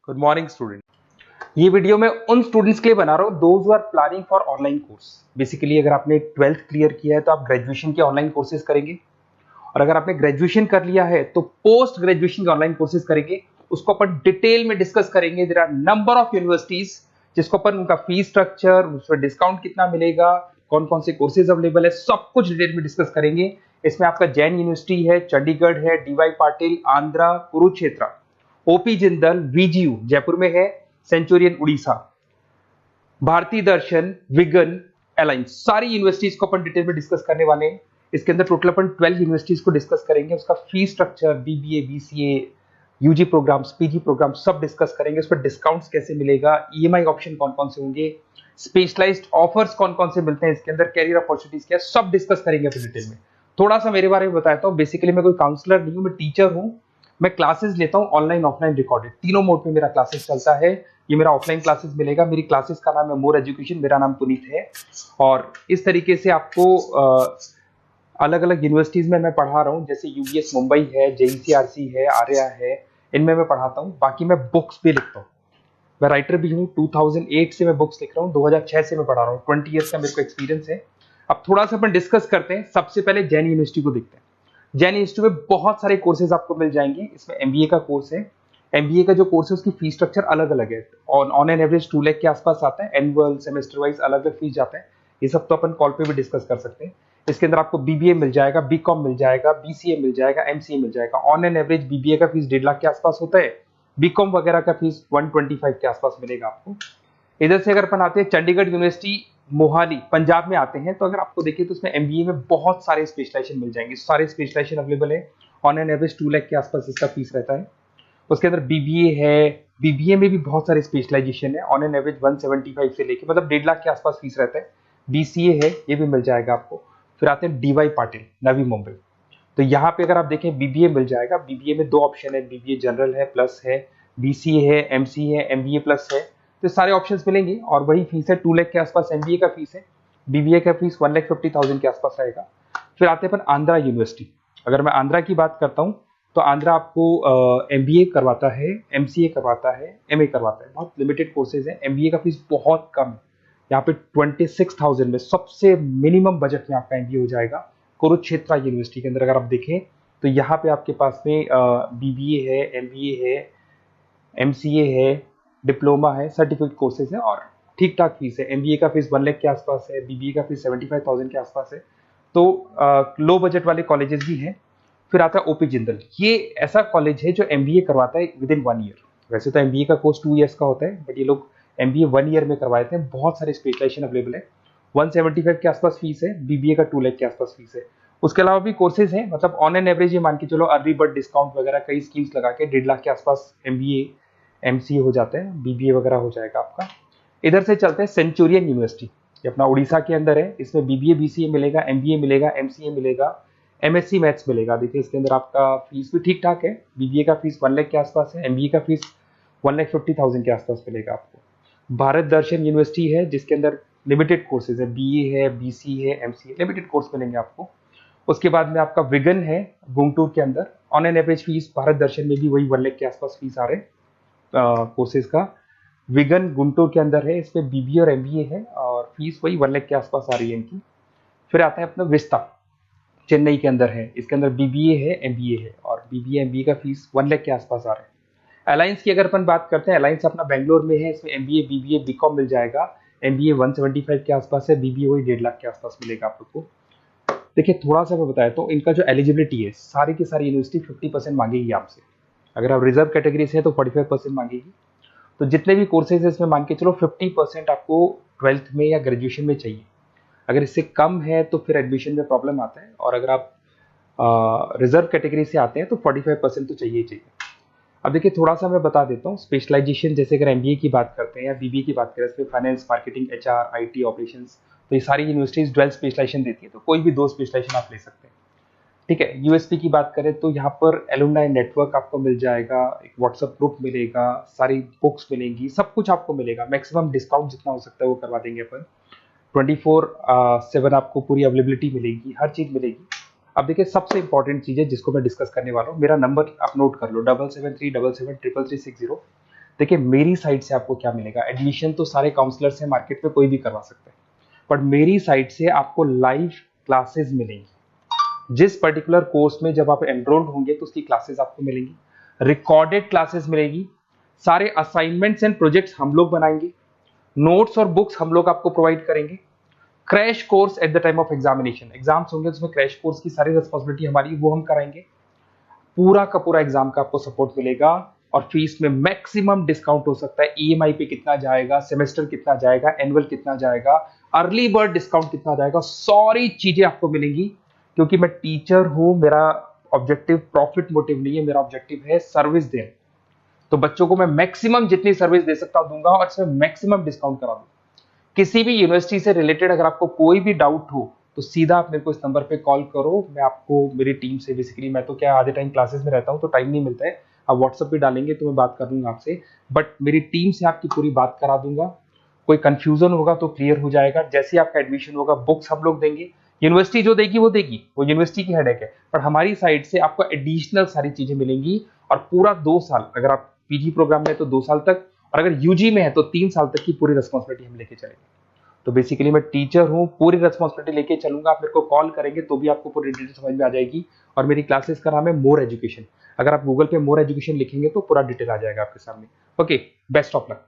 Good morning student. ये video मैं उन स्टूडेंट्स के लिए बना रहा हूँ those who are planning for online course. Basically अगर आपने 12th क्लियर किया है तो आप ग्रेजुएशन के ऑनलाइन कोर्सेज करेंगे, और अगर आपने ग्रेजुएशन कर लिया है तो पोस्ट ग्रेजुएशन के ऑनलाइन कोर्सेज करेंगे। उसको अपन डिटेल में डिस्कस करेंगे। There are number of universities जिसको अपन उनका फीस स्ट्रक्चर, उसमें डिस्काउंट कितना मिलेगा, कौन कौन से कोर्सेज अवेलेबल है, सब कुछ डिटेल में डिस्कस करेंगे। इसमें आपका जैन यूनिवर्सिटी है, चंडीगढ़ है, डीवाई पाटिल आंध्रा, कुरुक्षेत्र, ओपी जिंदल, वीजीयू जयपुर में है, सेंचुरियन उड़ीसा, भारतीय दर्शन, विगन, अलायंस, सारी यूनिवर्सिटीज को अपन डिटेल में डिस्कस करने वाले हैं। इसके अंदर टोटल अपन 12 यूनिवर्सिटीज को डिस्कस करेंगे। उसका fees structure, BBA, BCA, UG programs, PG program सब डिस्कस करेंगे। उस पर डिस्काउंट्स कैसे मिलेगा, ईएमआई ऑप्शन कौन कौन से होंगे, स्पेशलाइज्ड ऑफर्स कौन कौन से मिलते हैं, इसके अंदर कैरियर अपॉर्चुनिटीज क्या, सब डिस्कस करेंगे अपन डिटेल में। थोड़ा सा मेरे बारे में बताता हूँ। बेसिकली मैं कोई काउंसलर नहीं हूँ, मैं टीचर हूँ। मैं क्लासेस लेता हूँ ऑनलाइन ऑफलाइन रिकॉर्डेड, तीनों मोड में मेरा क्लासेस चलता है। ये मेरा ऑफलाइन क्लासेस मिलेगा। मेरी क्लासेस का नाम है मोर एजुकेशन, मेरा नाम पुनीत है। और इस तरीके से आपको अलग अलग यूनिवर्सिटीज में मैं पढ़ा रहा हूँ, जैसे यूबीएस मुंबई है, जेईसीआरसी है, आर्या है, इनमें मैं पढ़ाता हूँ। बाकी मैं बुक्स भी लिखता हूँ, मैं राइटर भी हूँ। 2008 से मैं बुक्स लिख रहा हूँ, 2006 से मैं पढ़ा रहा हूँ, 20 ईयर्स का मेरे को एक्सपीरियंस है। अब थोड़ा सा अपन डिस्कस करते हैं। सबसे पहले जैन यूनिवर्सिटी को देखते हैं। जैन यूनिवर्सिटी में बहुत सारे कोर्सेज आपको मिल जाएंगे। इसमें एमबीए का कोर्स है। एमबीए का जो कोर्स है उसकी फीस स्ट्रक्चर अलग अलग है। ऑन एन एवरेज 2 लाख के आसपास आता है। एनुअल, सेमेस्टर वाइज अलग अलग फीस जाता है। ये सब तो अपन कॉल पे भी डिस्कस कर सकते हैं। इसके अंदर आपको बीबीए मिल जाएगा, बीकॉम मिल जाएगा, बीसीए मिल जाएगा, एमसीए मिल जाएगा। ऑन एन एवरेज बीबीए का फीस 1.5 लाख के आसपास होता है। बीकॉम वगैरह का फीस 125 के आसपास मिलेगा आपको। इधर से अगर अपन आते हैं चंडीगढ़ यूनिवर्सिटी मोहाली पंजाब में आते हैं, तो अगर आपको देखिए तो उसमें एमबीए में बहुत सारे स्पेशलाइजेशन मिल जाएंगे। सारे स्पेशलाइजेशन अवेलेबल है। ऑन एन एवरेज 2 लाख के आसपास इसका फीस रहता है। उसके अंदर बीबीए है, बीबीए में भी बहुत सारे स्पेशलाइजेशन है। ऑन एन एवरेज 175 से लेके मतलब 1.5 लाख के आसपास फीस रहता है। बीसीए है, ये भी मिल जाएगा आपको। फिर आते हैं डीवाई पाटिल, नवी मुंबई। तो यहाँ पे अगर आप देखें बीबीए मिल जाएगा। बीबीए में 2 ऑप्शन है, बीबीए जनरल है, प्लस है, बीसीए है, एमसीए है, एमबीए प्लस है। तो सारे ऑप्शंस मिलेंगे और वही फीस है। 2 लाख के आसपास एमबीए का फीस है। बीबीए का फीस 1,50,000 के आसपास आएगा। फिर आते हैं अपन आंध्रा यूनिवर्सिटी। अगर मैं आंध्रा की बात करता हूँ तो आंध्रा आपको एमबीए करवाता है, एमसीए करवाता है, एमए करवाता है। बहुत लिमिटेड कोर्सेज है। एमबीए का फीस बहुत कम है। यहाँ पे 26,000 में सबसे मिनिमम बजट में आपका एमबीए हो जाएगा। कुरुक्षेत्र यूनिवर्सिटी के अंदर अगर आप देखें तो यहाँ पे आपके पास में बीबीए है, एमबीए है, एमसीए है, डिप्लोमा है, सर्टिफिकेट कोर्सेज है और ठीक ठाक फीस है। एमबीए का फीस 1 लाख के आसपास है, बीबीए का फीस 75,000 के आसपास है। तो लो बजट वाले कॉलेजेस भी हैं। फिर आता है ओपी जिंदल। ये ऐसा कॉलेज है जो एमबीए करवाता है विद इन 1 ईयर। वैसे तो एमबीए का कोर्स 2 ईयर्स का होता है, बट ये लोग एमबीए 1 ईयर में करवाते हैं। बहुत सारे स्पेशलाइजेशन अवेलेबल है। 175 के आसपास फीस है। बीबीए का 2 लाख के आसपास फीस है। उसके अलावा भी कोर्सेज हैं, मतलब ऑन एन एवरेज ये मान के चलो अर्ली बर्ड डिस्काउंट वगैरह कई स्कीम्स लगा के 1.5 लाख के आसपास एमबीए, एमसीए हो जाता है, बीबीए वगैरह हो जाएगा आपका। इधर से चलते हैं सेंचुरियन यूनिवर्सिटी, ये अपना उड़ीसा के अंदर है। इसमें बीबीए, बीसीए मिलेगा, एमबीए मिलेगा, एमसीए मिलेगा, एमएससी मैथ्स मिलेगा। देखिए इसके अंदर आपका फीस भी ठीक ठाक है। बीबीए का फीस 1 लाख के आसपास है, एमबीए का फीस 1,50,000 के आसपास मिलेगा आपको। भारत दर्शन यूनिवर्सिटी है जिसके अंदर लिमिटेड कोर्सेज है, बीए है, बीसी है, एमसीए, लिमिटेड कोर्स मिलेंगे आपको। उसके बाद में आपका विगन है गुंटूर के अंदर। On an average fees Bharat Darshan में भी वही 1 लाख के आसपास फीस आ रहे हैं कोर्सेज का। विगन गुंटूर के अंदर है, इसमें बीबीए और एमबीए है और फीस वही 1 लाख के आसपास आ रही है इनकी। फिर आता है अपना विस्ता, चेन्नई के अंदर है। इसके अंदर बीबीए है, एमबीए है और बीबीए एमबीए का फीस 1 लाख के आसपास आ रहा है। अलायंस की अगर अपन बात करते हैं, अलायंस अपना बेंगलोर में है। इसमें एमबीए, बीबीए, बीकॉम मिल जाएगा। एमबीए 175 के आसपास है, बीबीए वही 1.5 लाख के आसपास मिलेगा आप लोग को। देखिए थोड़ा सा मैं बताया तो इनका जो एलिजिबिलिटी है, सारी की सारी यूनिवर्सिटी 50% मांगेगी आपसे। अगर आप रिजर्व कैटेगरी से है तो 45% मांगेगी। तो जितने भी कोर्सेज है इसमें मान के चलो 50% आपको 12th में या ग्रेजुएशन में चाहिए। अगर इससे कम है तो फिर एडमिशन में प्रॉब्लम आता है, और अगर आप रिजर्व कैटेगरी से आते हैं तो 45% तो चाहिए ही चाहिए। अब देखिए थोड़ा सा मैं बता देता हूँ स्पेशलाइजेशन। जैसे अगर एमबीए की बात करते हैं या बीबीए की बात करें, इसमें finance, marketing, HR, IT, operations, तो ये सारी यूनिवर्सिटीज 12 स्पेशलाइजेशन देती है। तो कोई भी 2 स्पेशलाइजेशन आप ले सकते हैं, ठीक है। यूएसपी की बात करें तो यहाँ पर एलुमनाई नेटवर्क आपको मिल जाएगा, एक व्हाट्सएप ग्रुप मिलेगा, सारी बुक्स मिलेंगी, सब कुछ आपको मिलेगा। मैक्सिमम डिस्काउंट जितना हो सकता है वो करवा देंगे अपन। 24/7 आपको पूरी अवेलेबिलिटी मिलेगी, हर चीज मिलेगी। अब देखिए सबसे इंपॉर्टेंट चीज है जिसको मैं डिस्कस करने वाला हूँ। मेरा नंबर आप नोट कर लो, 7737773360। देखिए मेरी साइड से आपको क्या मिलेगा, एडमिशन तो सारे काउंसलर्स हैं मार्केट में, कोई भी करवा सकता है, बट मेरी साइड से आपको लाइव क्लासेस मिलेंगी। जिस पर्टिकुलर कोर्स में जब आप एनरोल्ड होंगे तो उसकी क्लासेस आपको मिलेंगी, रिकॉर्डेड क्लासेस मिलेगी, सारे असाइनमेंट्स एंड प्रोजेक्ट्स हम लोग बनाएंगे, नोट्स और बुक्स हम लोग आपको प्रोवाइड करेंगे, crash course at the time of examination, exams होंगे उसमें क्रैश कोर्स की सारी रिस्पॉन्सिबिलिटी हमारी, वो हम कराएंगे, पूरा का पूरा एग्जाम का आपको सपोर्ट मिलेगा, और फीस में मैक्सिमम डिस्काउंट हो सकता है, ईएमआई पे कितना जाएगा, सेमेस्टर कितना जाएगा, एनुअल कितना जाएगा, अर्ली बर्ड डिस्काउंट कितना जाएगा, सारी चीजें आपको मिलेंगी। क्योंकि मैं टीचर हूं, मेरा ऑब्जेक्टिव प्रॉफिट मोटिव नहीं है, मेरा ऑब्जेक्टिव है सर्विस देना। तो बच्चों को मैं मैक्सिमम जितनी सर्विस दे सकता दूंगा और इसमें मैक्सिमम डिस्काउंट करा दूंगा। किसी भी यूनिवर्सिटी से रिलेटेड अगर आपको कोई भी डाउट हो तो सीधा आप मेरे को इस नंबर पे कॉल करो, मैं आपको मेरी टीम से, बेसिकली मैं तो क्या आधे टाइम क्लासेस में रहता हूँ तो टाइम नहीं मिलता है, आप व्हाट्सएप पे डालेंगे तो मैं बात कर लूंगा आपसे, बट मेरी टीम से आपकी पूरी बात करा दूंगा। कोई कंफ्यूजन होगा तो क्लियर हो जाएगा। जैसे ही आपका एडमिशन होगा बुक्स हम लोग देंगे, यूनिवर्सिटी जो देगी वो देगी, वो यूनिवर्सिटी की हेडेक है, पर हमारी साइड से आपको एडिशनल सारी चीजें मिलेंगी। और पूरा 2 साल, अगर आप पीजी प्रोग्राम में है तो 2 साल तक, और अगर यूजी में है तो 3 साल तक की पूरी रिस्पॉन्सिबिलिटी हम लेके चलेंगे। तो बेसिकली मैं टीचर हूँ, पूरी रिस्पॉन्सिबिलिटी लेके चलूंगा। आप मेरे को कॉल करेंगे तो भी आपको पूरी डिटेल समझ में आ जाएगी। और मेरी क्लासेस का नाम है मोर एजुकेशन, अगर आप गूगल पे मोर एजुकेशन लिखेंगे तो पूरा डिटेल आ जाएगा आपके सामने। Okay, best of luck.